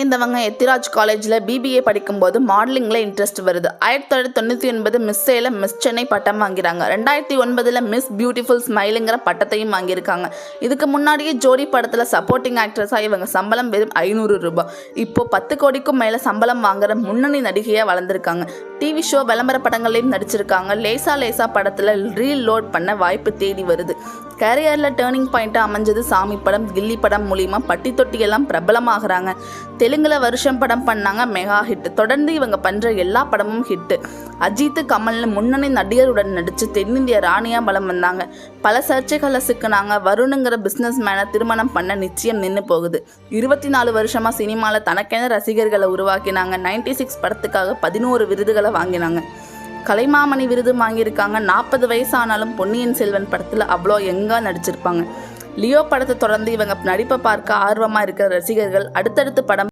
சேர்ந்தவங்க எத்திராஜ் காலேஜில் பிபிஏ படிக்கும்போது மாடலிங்கில் இன்ட்ரெஸ்ட் வருது. 1999 மிஸ் சேலம் மிஸ் சென்னை பட்டம் வாங்கிறாங்க. 2009 மிஸ் பியூட்டிஃபுல் ஸ்மைலுங்கிற பட்டத்தையும் வாங்கியிருக்காங்க. இதுக்கு முன்னாடியே ஜோடி படத்தில் சப்போர்ட்டிங் ஆக்ட்ரஸாக இவங்க சம்பளம் வெறும் 500 ரூபாய். இப்போ 10 கோடிக்கும் மேலே சம்பளம் வாங்குற முன்னணி நடிகையாக வளர்ந்துருக்காங்க. டிவி ஷோ விளம்பர படங்களையும் நடிச்சிருக்காங்க. லேசா லேசா படத்தில் ரீல் லோட் பண்ண வாய்ப்பு தேடி வருது. கேரியரில் டேர்னிங் பாயிண்ட்டாக அமைஞ்சது சாமி படம், கில்லி படம் மூலிமா பட்டி தொட்டியெல்லாம் பிரபலமாகறாங்க. தெலுங்குல வருஷம் படம் பண்ணாங்க, மெகா ஹிட். தொடர்ந்து இவங்க பண்ணுற எல்லா படமும் ஹிட்டு. அஜித், கமல்னு முன்னணி நடிகருடன் நடித்து தென்னிந்திய ராணியாக பலம் வந்தாங்க. பல சர்ச்சைகளை சிக்கினாங்க. வருணுங்கிற பிஸ்னஸ் மேனை திருமணம் பண்ண நிச்சயம் நின்று போகுது. 24 வருஷமாக சினிமாவில் தனக்கென ரசிகர்களை உருவாக்கினாங்க. 96 படத்துக்காக 11 விருதுகளை வாங்கினாங்க. கலைமாமணி விருது வாங்கியிருக்காங்க. 40 வயசானாலும் பொன்னியின் செல்வன் படத்தில் அவ்வளோ எங்காக நடிச்சிருப்பாங்க. லியோ படத்தை தொடர்ந்து இவங்க நடிப்பை பார்க்க ஆர்வமாக இருக்கிற ரசிகர்கள் அடுத்தடுத்து படம்